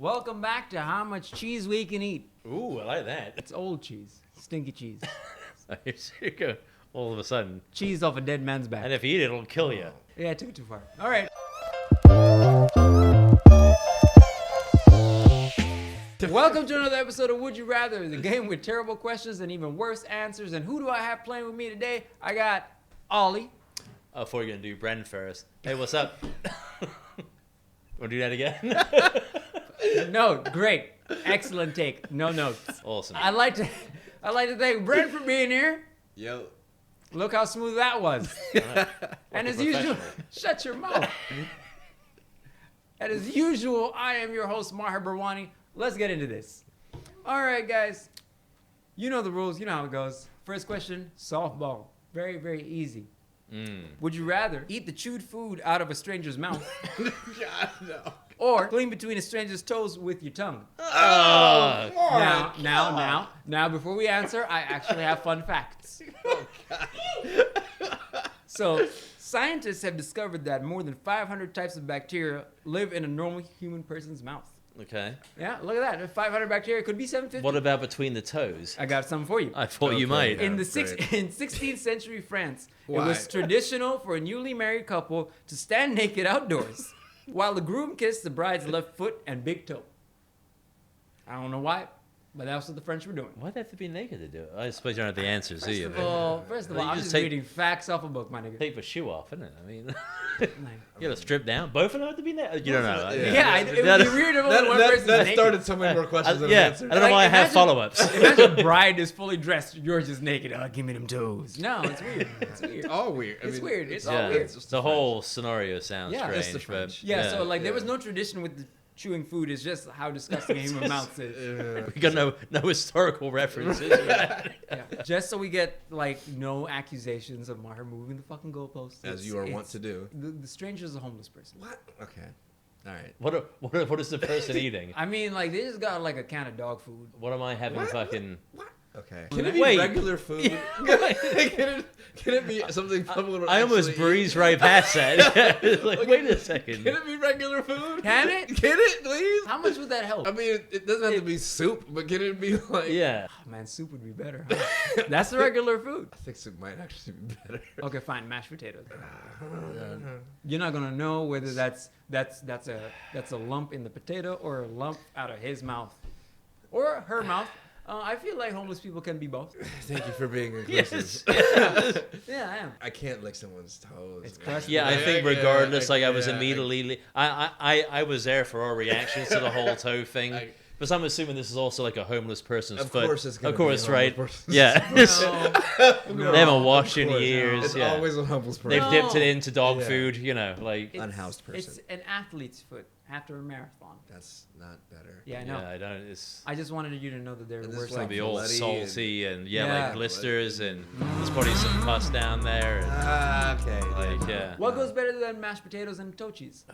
Welcome back to How Much Cheese We Can Eat. Ooh, I like that. It's old cheese. Stinky cheese. So you go all of a sudden. Cheese off a dead man's back. And if you eat it, it'll kill you. Yeah, I took it too far. All right. Welcome to another episode of Would You Rather, the game with terrible questions and even worse answers. And who do I have playing with me today? I got Ollie. Oh, before you're going to do Brendan first. Hey, what's up? Want to do that again? No, great. Excellent take. No notes. Awesome. I'd like to thank Brent for being here. Yo. Look how smooth that was. And as usual, shut your mouth. And as usual, I am your host, Maher Barwani. Let's get into this. All right, guys. You know the rules. You know how it goes. First question, softball. Very, very easy. Would you rather eat the chewed food out of a stranger's mouth God, no. or clean between a stranger's toes with your tongue? Oh, Now, before we answer, I actually have fun facts. So, scientists have discovered that more than 500 types of bacteria live in a normal human person's mouth. okay. Yeah, look at that. 500 bacteria could be 750. What about between the toes? I got something for you. I thought you Okay. might. In Yeah, in 16th century France, it Why? was traditional for a newly married couple to stand naked outdoors while the groom kissed the bride's left foot and big toe. I don't know why, but that's what the French were doing. Why'd they have to be naked to do it? I suppose you don't have the answers, do First you? of all, You I'm just just take- reading facts off a book, my nigga. Take the shoe off, isn't it? I mean, Like, you gotta strip down. Both of them have to be naked. You don't know. yeah, it would be weird if only one person's That naked. started so many more questions than Yeah, I answers. don't know why I have Imagine- follow-ups. Imagine bride is fully dressed, you're just naked. Oh, give me them toes. No, it's weird. It's weird. It's all weird. It's weird. It's all Yeah, weird. It's just the the whole scenario sounds Yeah, it's the strange, French. but Yeah, so like there was yeah. no tradition with the chewing food. It's just how disgusting a human mouth is. we got no historical references. Yeah. Just so we get like no accusations of Maher moving the fucking goalposts. As you are wont to do. The stranger is a homeless person. What? Okay. All right. What is the person eating? I mean, like they just got like a can of dog food. What am I having? What? Fucking. What? Okay. Can it be Wait. regular food? can it be something people would I almost actually breezed eat? right past that. Like, wait a second. Can it be regular food? Can it? Can it, please? How much would that help? I mean, it doesn't have to be soup, but can it be like... Yeah. Oh, man, soup would be better. Huh? That's the regular food. I think soup might actually be better. Okay, fine, mashed potatoes. You're not gonna know whether that's a lump in the potato or a lump out of his mouth or her mouth. I feel like homeless people can be both. Thank you for being inclusive. Yes. Yeah, I am. I can't lick someone's toes. It's man. crusty. Yeah, I think regardless, like I was yeah, immediately, I was there for our reactions to the whole toe thing. Because I'm assuming this is also like a homeless person's Of foot. course it's gonna Of course, be a right? homeless person's Yeah. No, They haven't of washed in course, years. It's Yeah. always a homeless person. They've dipped it No. into dog Yeah. food, you know, like. It's- Unhoused person. It's an athlete's foot after a marathon. That's not better. Yeah, I know. Yeah, I don't. It's I just wanted you to know that there And were this worse. like be all bloody salty and yeah, Yeah. like blisters and there's probably some pus down there. And, Okay. like yeah. What goes better than mashed potatoes and toe cheese?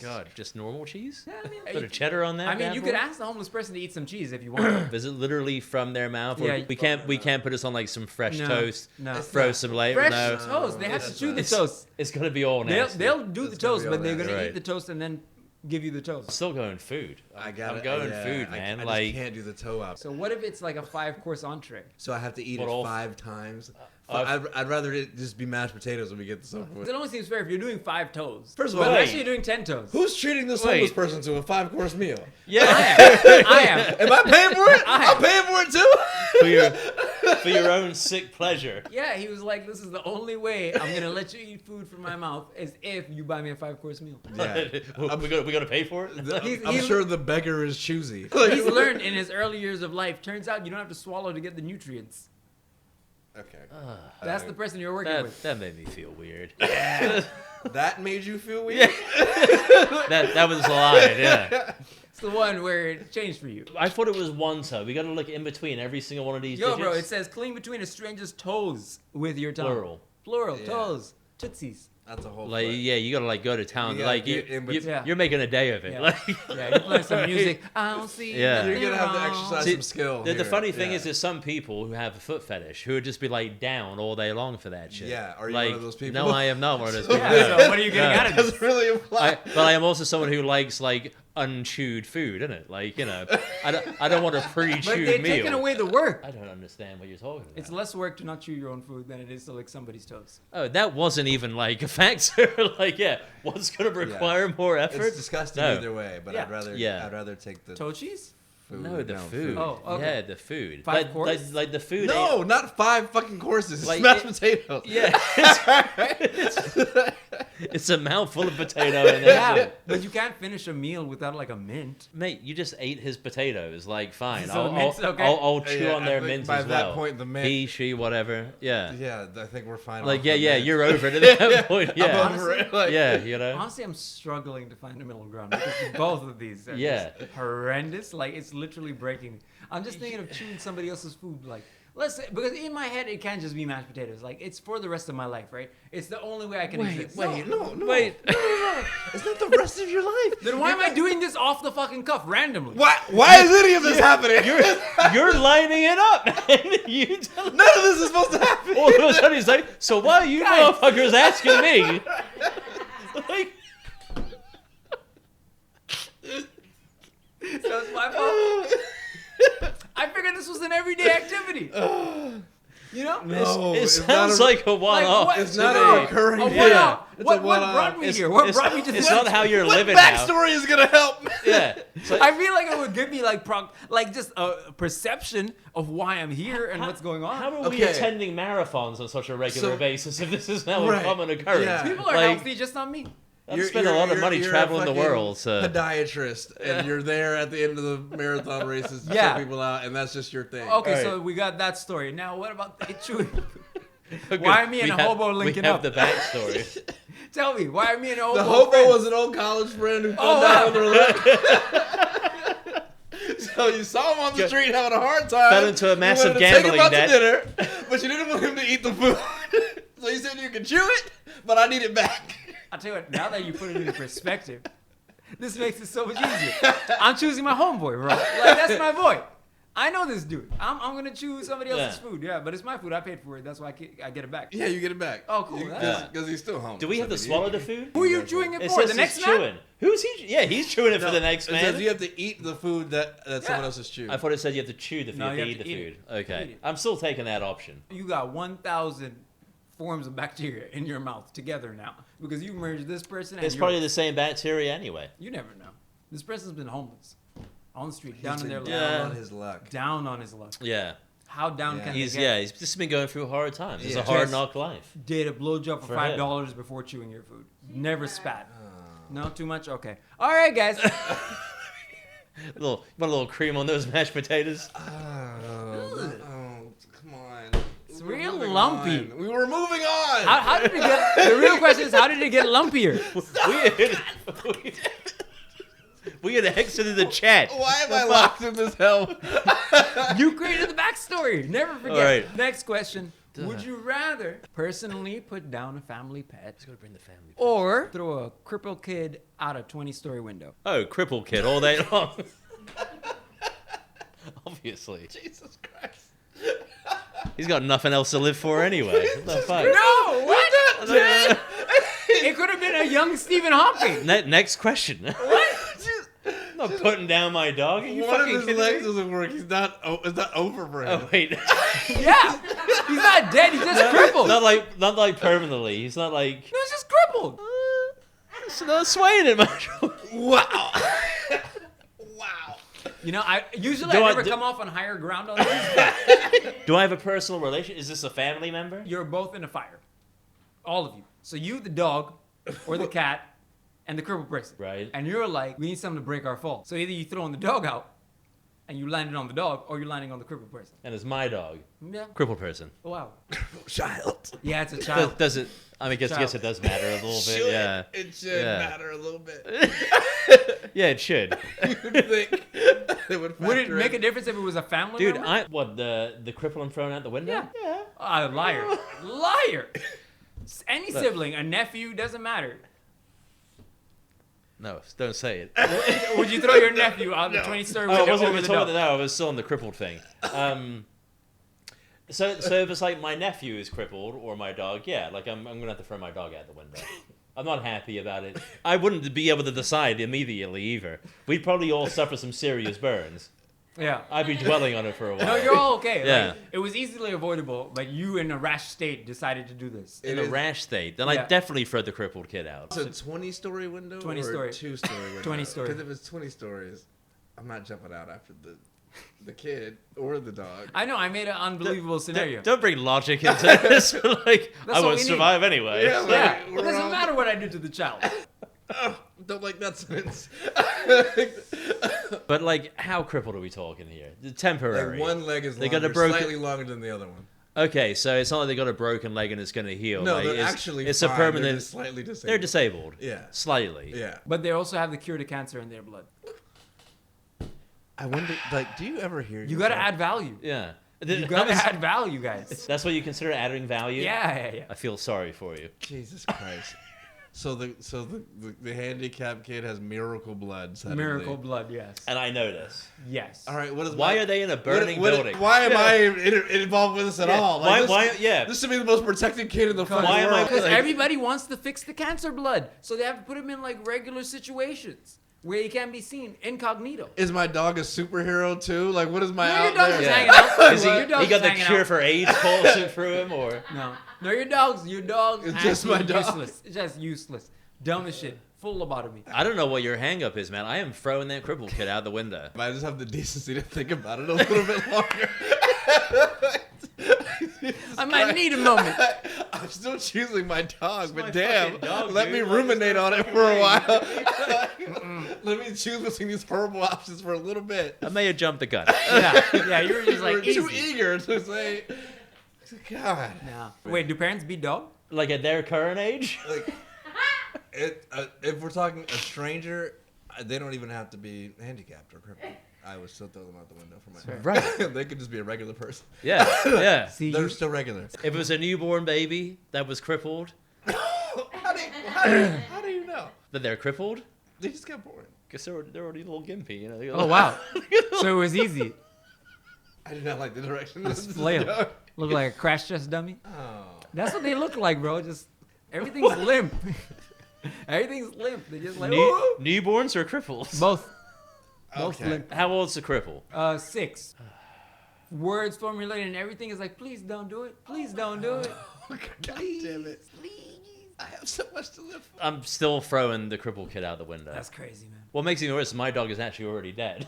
God, just normal cheese? Yeah, I mean, Put a cheddar on that. I mean, bad you boy? could ask the homeless person to eat some cheese if you want. Is it literally from their mouth? Or Yeah, we can't put this on like some fresh No, toast. no. Throw some later. Fresh No, toast. They have to That's chew the not- toast. it's gonna be all nasty. They'll do the It's gonna toast, be but all they're gonna nasty. eat the toast and then give you the toast. Still going food. I got I'm going food, man. I like just can't do the toe out. So what if it's like a 5-course entree? So I have to eat What it all- 5 times. I've- I'd rather it just be mashed potatoes when we get this over with. It only seems fair if you're doing 5 toes. First of but all, actually you're doing 10 toes. Who's treating this Wait. homeless person to a 5-course meal? yeah, I am. Am I paying for it? I I'm am. paying for it too. for your own sick pleasure. Yeah, he was like, this is the only way I'm gonna let you eat food from my mouth is if you buy me a 5-course meal. Yeah. we gotta pay for it. I'm sure the beggar is choosy. He's learned in his early years of life. Turns out you don't have to swallow to get the nutrients. Okay. That's the person you're working with. That made me feel weird. That made you feel weird? that was a lie. Yeah. It's the one where it changed for you. I thought it was one toe. We gotta look in between every single one of these. Yo, digits. bro, it says clean between a stranger's toes with your tongue. Plural. Plural, Yeah. toes, tootsies. That's a whole Like foot. yeah, you gotta like go to town. You gotta Like get in between. Yeah. you're making a day of it. Yeah. Like, Yeah, you play some music. I don't see Yeah. nothing You're gonna have to wrong. exercise See, some skill. the here. funny thing Yeah. is, there's some people who have a foot fetish who would just be like down all day long for that shit. Yeah, are you like, one of those people? No, I am not one of those people. Yeah, so what are you getting Yeah. out of this? Doesn't really apply. But I am also someone who likes like unchewed food, isn't it? Like, you know, I don't want a But pre-chewed they're meal. taking away the work. I don't understand what you're talking about. It's less work to not chew your own food than it is to lick somebody's toes. Oh, that wasn't even like a factor. Like, yeah, what's going to require more effort? It's disgusting No. either way, but Yeah. I'd rather take the Toe cheese? food. No, the food. Oh, okay. Yeah, the food. 5 like, course? like the food. No, not 5 fucking courses. It's Like, mashed it- potatoes. Yeah, it's a mouthful of potato and Yeah, then but you can't finish a meal without like a mint. mate, you just ate his potatoes. Like, fine, So I'll, mint's I'll, okay? I'll chew Yeah, on I their think mint by as that well. point, the mint- He, she, whatever. Yeah. Yeah, I think we're fine. Like, off yeah, the yeah, mint. you're over it at that point. I'm Yeah, over it. Like, yeah, you know. Honestly, I'm struggling to find a middle ground because both of these are Yeah. just horrendous. Like, it's literally breaking me. I'm just thinking of chewing somebody else's food. Like, let's say, because in my head, it can't just be mashed potatoes. Like, it's for the rest of my life, right? It's the only way I can exist. No. Wait. No. It's not the rest of your life. Then why am I doing this off the fucking cuff randomly? Why is any of this happening? You're lining it up, man. You tell None of this is supposed to happen. all of a sudden he's like, so why are you Guys. motherfuckers asking me? Like, So it's my fault. I figured this was an everyday activity. You know? No, it it's not sounds a- like a one-off. what- It's not to a me. recurring A thing. one-off. It's What a one-off. brought me It's- here? What it's- brought me to this? It's not how you're What living now. backstory is gonna help? Yeah. So, I feel like it would give me like just a perception of why I'm here and what's going on. how are we Okay. attending marathons on such a regular So- basis if this is now a Right. common occurrence? Yeah. People are Like, healthy, just not me. I've spent a lot of money you're traveling a the world. So. podiatrist, and you're there at the end of the marathon races to Yeah. check people out, and that's just your thing. Okay, Alright. so we got that story. Now, what about the chewing? Okay, Why are me and we a have- hobo linking We have up? the backstory. Tell me, why are me and a hobo The hobo friends? was an old college friend who fell Oh, down wow. on their leg. So you saw him on the street having a hard time. Fell into a You massive wanted to take him gambling out debt. to dinner, but you didn't want him to eat the food. So you said you could chew it, but I need it back. I'll tell you what, now that you put it into perspective, this makes it so much easier. I'm choosing my homeboy, bro. Like, that's my boy. I know this dude. I'm going to choose somebody else's Yeah. food. Yeah, but it's my food. I paid for it. That's why I get it back. Yeah, you get it back. Oh, cool. Yeah. Because he's still home. Do we have to swallow the food? Who are you chewing it It for? says The he's next chewing. man? Who's he? Yeah, he's chewing it for the next It man. says you have to eat the food that someone else has chewed. I thought it said you have to chew the food No, to you have eat to the eat food. it. Okay, Eat it. I'm still taking that option. You got 1,000 forms of bacteria in your mouth together now because you merged this person and It's yours. probably the same bacteria anyway. You never know. This person's been homeless on the street, down He's in their been luck. down Yeah. on his luck. Down on his luck. Yeah, How down Yeah. can he's they get? he's just been going through hard times. It's Yeah. a hard Just- knock life. Did a blowjob for For $5 before chewing your food. Never spat. No, too much. Okay. All right, guys. Want a little cream on those mashed potatoes. Come on. It's We were real moving lumpy. on. We were moving on. How did it get? The real question is, how did it get lumpier? we had exited the chat. Why am I locked in this hell? You created the backstory. Never forget. All right. Next question. Would you rather personally put down a family pet Gotta bring the family. or throw a crippled kid out a 20-story window? Oh, crippled kid all day long. Obviously, Jesus Christ. he's got nothing else to live for anyway. What the fuck? No, what? It could have been a young Stephen Hawking. Next question. I'm not putting down my dog. Are you One of fucking his kidding legs me? doesn't work. It's not overbred. Oh wait, Yeah, he's not dead. He's just crippled. not like permanently. He's not like No, he's just crippled. it's not swaying it much. Wow. Wow. You know, I usually Do I I- never do- come off on higher ground on this. Do I have a personal relation? Is this a family member? You're both in a fire, all of you. So you, the dog, or the cat, and the crippled person. Right. And you're like, we need something to break our fall. So either you throwing the dog out, and you landed on the dog, or you're landing on the crippled person. And it's my dog, Yeah. crippled person. Wow. Child. Yeah, it's a child. Does it? I mean, I guess Child. it does matter a little bit. Yeah. It should Yeah. matter a little bit. Yeah, it should. You would think it would Would it factor make in. a difference if it was a family Dude, member? the cripple I'm throwing out the window? Yeah. Liar. Liar. Any sibling, a nephew, doesn't matter. No, don't say it. Would you throw your nephew out the 20-story Oh, I window wasn't over even the talking. dog? No, I was still on the crippled thing. So if it's like my nephew is crippled or my dog, yeah, like I'm gonna have to throw my dog out the window. I'm not happy about it. I wouldn't be able to decide immediately either. We'd probably all suffer some serious burns. Yeah. I'd be dwelling on it for a while. No, you're all okay. Yeah. Like, it was easily avoidable, but you in a rash state decided to do this. In a rash state, then Yeah. I'd definitely throw the crippled kid out. It's a 20-story window 20 or story. a 2-story window? 20 story. Because if it's 20 stories, I'm not jumping out after the kid or the dog. I know, I made an unbelievable scenario. Don't bring logic into this. Like, I what won't we survive anyway. Yeah, so- Yeah, We're it doesn't all- matter what I do to the child. Oh, don't like that sentence. But like, how crippled are we talking here? Temporary. Like one leg is They got longer, a broken- slightly longer than the other one. Okay, so it's not like they got a broken leg and it's going to heal. No, like, they're it's, actually it's fine. a They're permanent. just slightly disabled. They're disabled. Yeah. Slightly. Yeah. But they also have the cure to cancer in their blood. I wonder, like, do you ever hear You gotta add value. Yeah. You gotta add value, guys. That's what you consider adding value? Yeah. I feel sorry for you. Jesus Christ. So the handicapped kid has miracle blood suddenly. Miracle blood, yes. And I know this. Yes. All right, what is Why my- are they in a what- burning what- building? Why am I involved with this at Yeah. all? Why- this, why- yeah. This should be the most protected kid in the fucking Why am I- world. Because Like, everybody wants to fix the cancer blood. So they have to put him in like regular situations where he can't be seen incognito. is my dog a superhero too? Like, what is my No, out your dog's there? just Yeah. hanging out. Is he, Your dog's he got the hanging cure out. for AIDS coursing through him, or No, your dog It's just my dog. useless. It's just useless. Dumb as shit. Full lobotomy. I don't know what your hang up is, man. I am throwing that crippled kid out the window. I just have the decency to think about it a little bit longer. I might need a moment. I'm still choosing my dog, my but damn, fucking dog, let dude. me Like, ruminate it's on not it for a fucking while. Let me choose between these horrible options for a little bit. I may have jumped the gun. Yeah, you were just We're like too easy. eager to say, God. Nah. Wait, do parents beat dog? Like at their current age? Like, if we're talking a stranger, they don't even have to be handicapped or crippled. I would still throw them out the window for my Sure. Right. They could just be a regular person. Yeah, yeah. See, They're you, still regular. If it was a newborn baby that was crippled, How do you know? that they're crippled, They just got born. because they're already a little gimpy, you know. They got oh wow. So it was easy. I did not like the direction. This this is flail. going. Look like a crash test dummy. Oh. That's what they look like, bro. Just everything's limp. Everything's limp. They just like newborns or cripples? both. Both Okay. limp. How old's the cripple? 6. Words formulated and everything is like, please don't do it. Please don't do it. God damn it. I have so much to live for. I'm still throwing the crippled kid out the window. That's crazy, man. What makes me worse, my dog is actually already dead.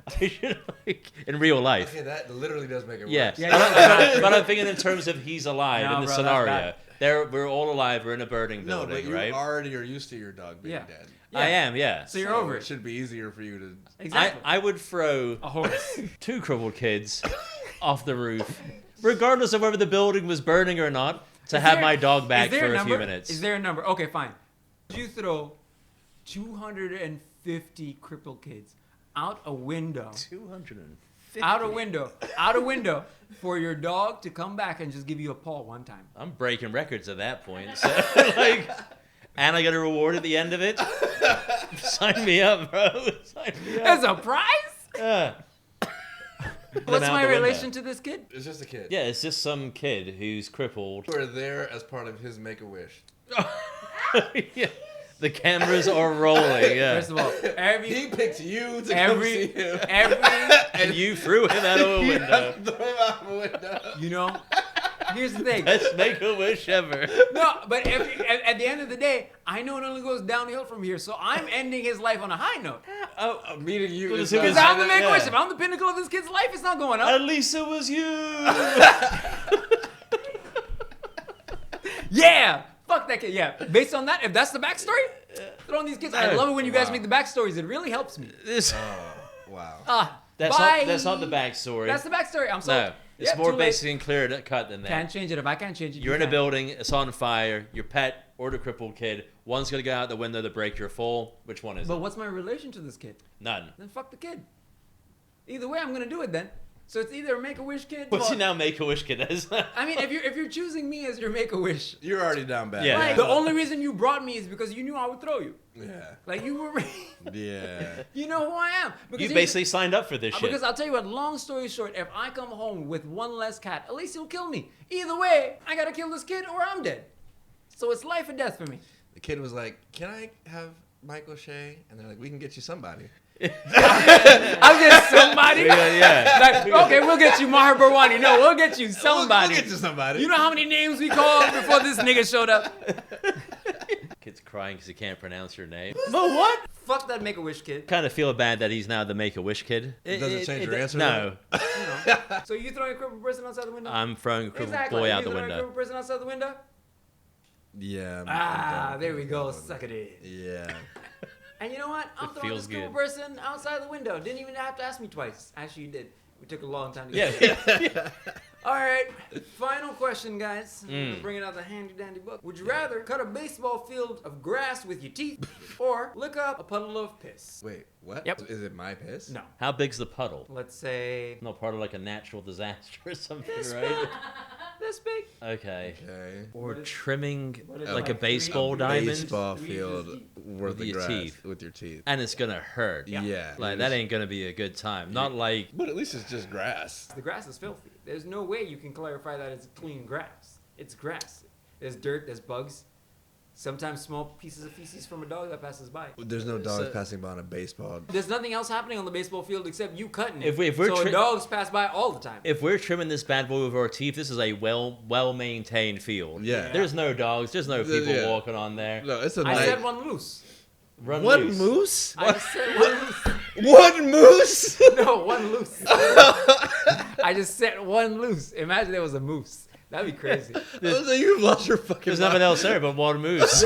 So I should, like, in real life. Okay, that literally does make it Yeah, worse. Yeah, but I'm thinking in terms of he's alive No, in the bro, that's scenario. bad. We're all alive. We're in a burning No, building, but you right? already are used to your dog being Yeah. dead. Yeah. I am, yeah. So you're over It it. should be easier for you to. Exactly. I would throw A horse. 2 crippled kids off the roof, regardless of whether the building was burning or not, to Is have there- my dog back is there for a number? few minutes. Is there a number? Okay, fine. You throw 250 crippled kids out a window. 250. Out a window for your dog to come back and just give you a paw one time. I'm breaking records at that point. So, like, and I get a reward at the end of it. Sign me up, bro. Sign me As up. a prize? Yeah. What's out my the window. relation to this kid? It's just a kid. Yeah, it's just some kid who's crippled. We're there as part of his Make a Wish. Yeah. The cameras are rolling. Yeah. First of all, He every picked you to come see every him. And you threw him out of a You window. have to throw him out the window. you know, here's the thing. Best make a wish ever. No, but at the end of the day, I know it only goes downhill from here. So I'm ending his life on a high note. Oh, meeting you. Well, is this not- is- Because I'm the Yeah. Make-A-Wish. If I'm the pinnacle of this kid's life, it's not going up. At least it was you. Yeah. Fuck that kid. Yeah. Based on that, if that's the backstory, throw on these kids. I love it when you guys Wow. make the backstories. It really helps me. This, Oh, wow. that's bye. not the backstory. That's the backstory. I'm sorry. No, it's more too late. basic and clear cut than that. Can't change it. If I can't change it, You're you in a can. building, it's on fire, your pet or the crippled kid, one's gonna go out the window to break your fall. Which one is But it? what's my relation to this kid? None. Then fuck the kid. Either way, I'm gonna do it then. So it's either a Make-A-Wish kid. What's or- he now Make-A-Wish kid as? I mean, if you're choosing me as your Make-A-Wish, You're already down bad. Yeah. like, the only reason you brought me is because you knew I would throw you. Yeah. Like you were, Yeah. you know who I am. Because You here's- basically signed up for this shit. Because I'll tell you what, long story short, if I come home with one less cat, at least he'll kill me. Either way, I gotta kill this kid or I'm dead. So it's life or death for me. The kid was like, "Can I have Michael Shea?" And they're like, "We can get you somebody." I'll get somebody. Yeah. Like, okay, we'll get you Maher Barwani. No, we'll get you somebody. We'll get you somebody. You know how many names we called before this nigga showed up? Kid's crying because he can't pronounce your name. But what? Fuck that Make-A-Wish kid. Kind of feel bad that he's now the Make-A-Wish kid. Does it change your answer, No. You know. So you throwing a crippled person outside the window? I'm throwing a crippled Exactly. boy out You the throwing a window. crippled person outside the window? Yeah. Ah, there we go. Suck it in. Yeah. And you know what? I'm It throwing feels this crippled good. person outside the window. Didn't even have to ask me twice. Actually, you did. It took a long time to Yeah. get All right. Final question, guys. Mm. Bringing out the handy dandy book. Would you rather cut a baseball field of grass with your teeth or lick up a puddle of piss? Wait, what? Yep. Is it my piss? No. How big's the puddle? Let's say Not part of like a natural disaster or something, this right? big. This big. Okay. Okay. Or What is- trimming what is like it, a like baseball three- diamond, Baseball Three field inches worth With of your grass teeth. with your teeth. and it's gonna hurt. Yeah. Like that ain't gonna be a good time. Not like But at least it's just grass. The grass is filthy. There's no way you can clarify that it's clean grass. It's grass. There's dirt. There's bugs. Sometimes small pieces of feces from a dog that passes by. There's no dogs So- passing by on a baseball. There's nothing else happening on the baseball field except you cutting it. If we're so dogs pass by all the time. if we're trimming this bad boy with our teeth, this is a well maintained field. Yeah. There's no dogs. There's no people Yeah. walking on there. No, it's a I nice. said one loose. Run One loose. moose? I just said one loose. One moose? No, one loose. I just said one loose. Imagine there was a moose. That'd be crazy. You've lost your fucking There's mind. nothing else there but one moose.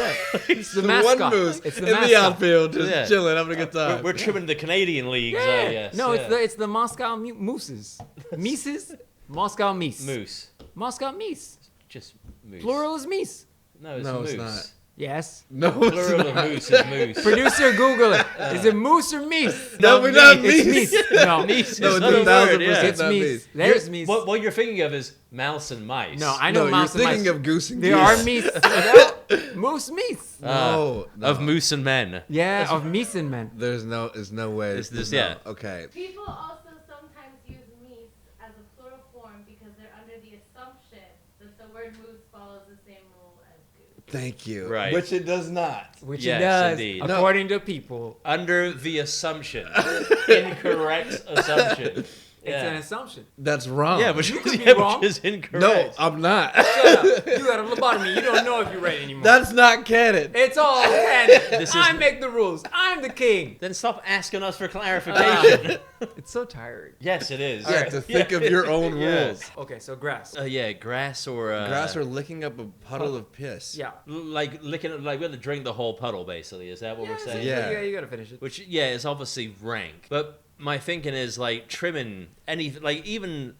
It's the The mascot. one moose It's the in mascot. the outfield, just Yeah. chilling, having a good time. We're trimming the Canadian leagues. Yeah. Yes, No, yeah. it's the Moscow Mooses. Mises? Moscow Meese. moose. Moscow Meese. Just moose. Plural is Meese. No, it's No, moose. it's not. Yes. No, Plural it's of not. moose is moose. Producer, Google it. Is it moose or meese? No, we're not It's meese. meese. No, Meese No, is it's not a 1,000% word, yeah. it's not meese. meese. There's meese. What you're thinking of is mouse and mice. No, I know No, you're mouse and thinking mice. of goose and There geese. are meese. Moose meese. No, no. Of moose and men. Yeah, of meese and men. There's no way. It's this- no. yeah. Okay. People also sometimes use meese as a plural form because they're under the assumption that the word moose follows the same rule as goose. Thank you. Right. Which it does not. Which Yes, it does, indeed. No. according to people. Under the assumption. Incorrect assumption. It's an Yeah. assumption. That's wrong. Yeah, but You could be yeah, wrong. which is incorrect. no, I'm not. Shut up. You got a lobotomy. You don't know if you're right anymore. That's not canon. It's all canon. This is- I make the rules. I'm the king. Then stop asking us for clarification. It's so tiring. Yes, it is. Yeah, to think of your own Yeah. rules. Okay, so grass. Yeah, grass or Grass or licking up a puddle of piss. Yeah. like licking, like we have to drink the whole puddle. Basically, is that what we're saying? Yeah. You gotta finish it. Which yeah, is obviously rank. But my thinking is like trimming anything, like even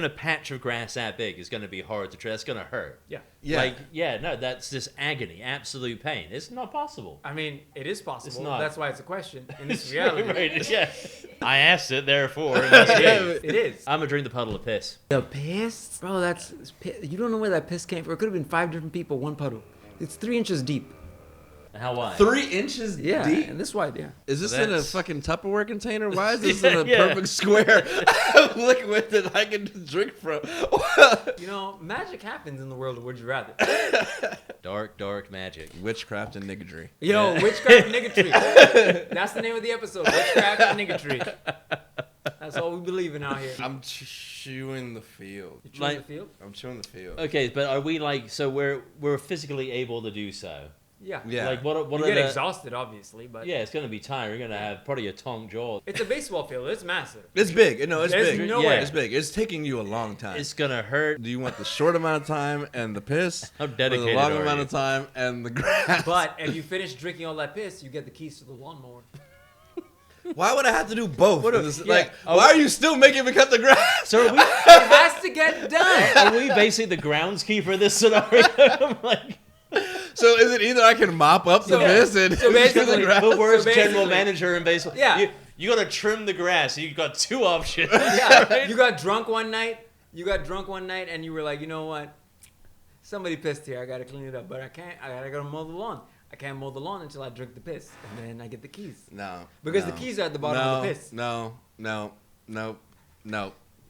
a patch of grass that big is going to be hard to trim. It's going to hurt. Yeah. Yeah. Like yeah, no, that's just agony, absolute pain. It's not possible. I mean, it is possible. It's not. That's why it's a question. In this reality, Right, yeah. I asked it, therefore. It it is. I'm gonna drink the puddle of piss. The piss, bro. You don't know where that piss came from. It could have been 5 different people, one puddle. It's 3 inches deep. How wide? 3 inches Yeah, deep? and this wide. Yeah. Is this So in a that's- fucking Tupperware container? Why is this Yeah, in a yeah. perfect square of liquid that I can just drink from? You know, magic happens in the world of Would You Rather. Dark magic. Witchcraft and niggardry. Yo, Yeah. witchcraft and niggatry. That's the name of the episode. Witchcraft and niggatry. That's all we believe in out here. I'm chewing the field. You chewing Like- the field? I'm chewing the field. Okay, but are we like so we're physically able to do so? Yeah. Yeah. Like what You are get the? exhausted, obviously, but Yeah, it's gonna be tiring. You're gonna have probably a tongue jaw. it's a baseball field. It's massive. It's big. No, it's There's big. no Yeah. way. It's big. It's taking you a long time. It's gonna hurt. Do you want the short amount of time and the piss? How or the dedicated long are amount you? of time and the grass? But if you finish drinking all that piss, you get the keys to the lawnmower. Why would I have to do both? What in a- this- yeah. Like, Oh, why are you still making me cut the grass? So are we? It has to get done. Are we basically the groundskeeper of this scenario? I'm like, So is it either I can mop up the So- piss and so do basically- the grass? the worst So general basically- manager in baseball. Yeah. You gotta trim the grass. You got 2 options. Yeah. You got drunk one night. And you were like, you know what? Somebody pissed here. I gotta clean it up, but I can't. I gotta mow the lawn. I can't mow the lawn until I drink the piss, and then I get the keys. No. Because no, the keys are at the bottom of the piss. No.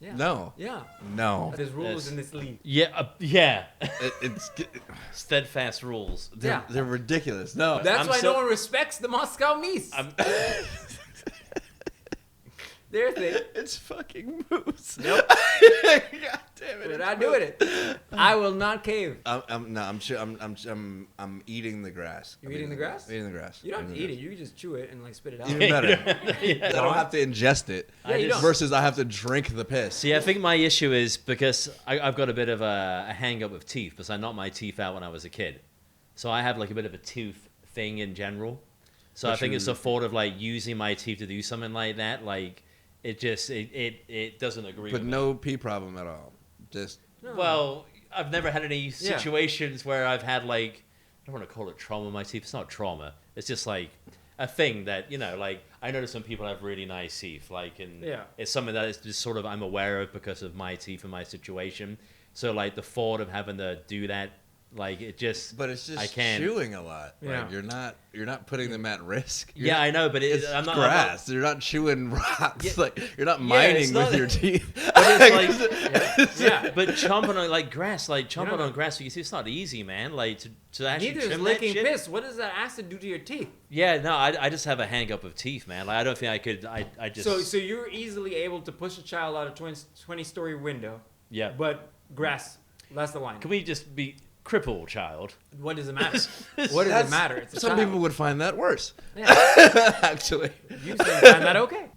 Yeah. Yeah. No. Yeah. No. There's rules Yes. in this league. Yeah, yeah. It's Steadfast rules. they're ridiculous. No. That's I'm why so- no one respects the Moscow Mies. Their thing. It's fucking moose. Nope. God damn it. We're it's not moose. doing it. I will not cave. I'm eating the grass. You're I'm eating the grass? Eating the grass. You don't have I'm to eating eat the it. You can just chew it and like spit it out. grass. Even better. Yeah. I don't have to ingest it. Yeah, you just- don't. Versus I have to drink the piss. See, I think my issue is because I've got a bit of a hang up with teeth because I knocked my teeth out when I was a kid. So I have like a bit of a tooth thing in general. So But I think you- it's the thought of like using my teeth to do something like that. Like it just, it doesn't agree But with me. no pee problem at all. Just No. Well, I've never had any Yeah. situations where I've had like, I don't want to call it trauma in my teeth. It's not trauma. It's just like a thing that, you know, like I notice when people have really nice teeth, like, and Yeah. it's something that is just sort of I'm aware of because of my teeth and my situation. So like the thought of having to do that, like it just, But it's just I can't. chewing a lot. Yeah. Like you're not putting them at risk. You're Yeah, not- I know, but it's I'm not. grass. You're not chewing rocks. Yeah. Like you're not Yeah, mining it's not- with your teeth. But it's Yeah. But chomping on like grass, like chomping know. on grass, you see, it's not easy, man. Like to actually Neither is trim that licking shit. piss. What does that acid do to your teeth? Yeah, no, I just have a hang up of teeth, man. Like I don't think I could. I just. So you're easily able to push a child out a 20-story window, yeah. but grass. That's the line. Can we just be crippled, child? What does it matter? What does it matter? It's a Some child. people would find that worse. Yeah. Actually. You find that okay?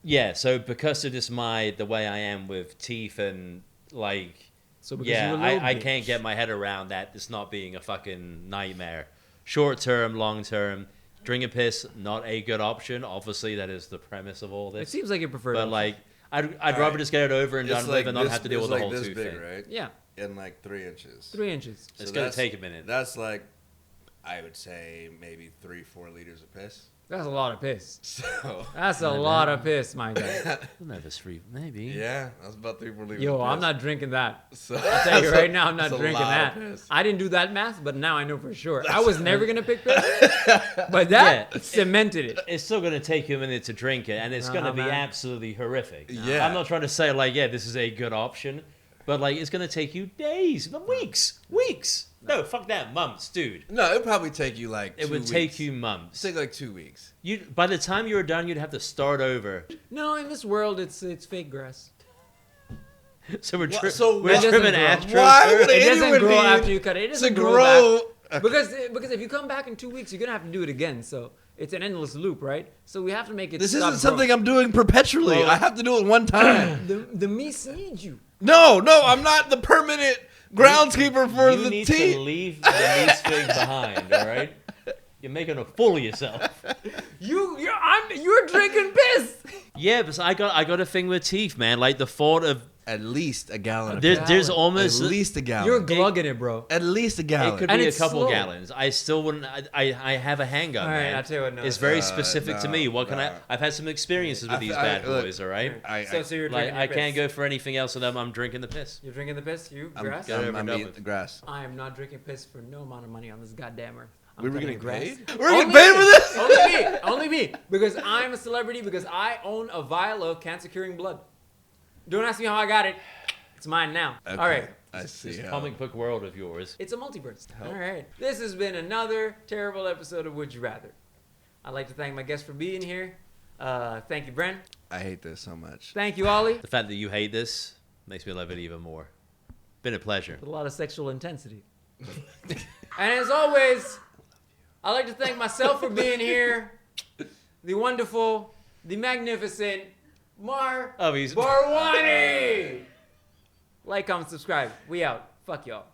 Yeah. So because of just the way I am with teeth and like, So because yeah, you're a little I bitch. can't get my head around that. It's not being a fucking nightmare. Short term, long term, drinking piss not a good option. Obviously, that is the premise of all It this. seems like you prefer. But it. like, I'd All rather right. just get it over and done with and not have to deal with the whole this tooth big, thing. right? yeah, In like 3 inches. 3 inches. It's So gonna that's- take a minute. That's like, I would say maybe 3-4 liters of piss. That's a lot of piss. So That's a lot of piss, my guy. I don't know if it's free. Maybe. yeah, that's about 3-4 liters. Yo, of I'm piss. not drinking that. So, I'll tell you right now, I'm not that's a drinking lot that. of piss. I didn't do that math, but now I know for sure. I was never gonna pick piss, but that Yeah. cemented it. It's still going to take you a minute to drink it, and it's going to Uh-huh, be man. absolutely horrific. Yeah. I'm not trying to say, like, yeah, this is a good option, but, like, it's going to take you days, weeks. No, fuck that, months, dude. No, it would probably take you like It 2 would weeks. take you months. Take like 2 weeks. By the time you were done, you'd have to start over. No, in this world, it's fake grass. So we're, What- so we're what- trimming doesn't astros. grow? Why would It doesn't anyone grow need after you cut it. It To doesn't grow grow. back. Because if you come back in 2 weeks, you're gonna have to do it again. So it's an endless loop, right? So we have to make it. This stop isn't growing. something I'm doing perpetually. Well- I have to do it one time. The Mies need you. No, I'm not the permanent groundskeeper for You the need team. to leave the niece thing behind, all right? You're making a fool of yourself. You're drinking piss. Yeah, but I got a thing with teeth, man. Like the thought of At least a gallon. Of there's piss. At almost least a gallon. You're glugging it, bro. At least a it gallon. could And be a it's couple slow. gallons. I still wouldn't. I have a hang up, All right, man. I'll tell you what. No, It's very Uh, specific to no, me. What can no. I've had some experiences with these bad look, boys. All right. so you're Like drinking I your can't piss. go for anything else with them. I'm drinking the piss. You're drinking the piss. You I'm, grass. Got it over I'm done eating with. the grass. I am not drinking piss for no amount of money on this goddamn earth. I'm We were telling getting you, grass. paid? We're Only getting paid me. for this? Only me. Because I'm a celebrity. Because I own a vial of cancer-curing blood. Don't ask me how I got it. It's mine now. Okay, All right. I see. This how- comic book world of yours. It's a multiverse. Help. All right. This has been another terrible episode of Would You Rather. I'd like to thank my guests for being here. Thank you, Bren. I hate this so much. Thank you, Ollie. The fact that you hate this makes me love it even more. Been a pleasure. With a lot of sexual intensity. And as always, I'd like to thank myself for being here. The wonderful, the magnificent Oh, he's. Barwani. Like, comment, subscribe. We out. Fuck y'all.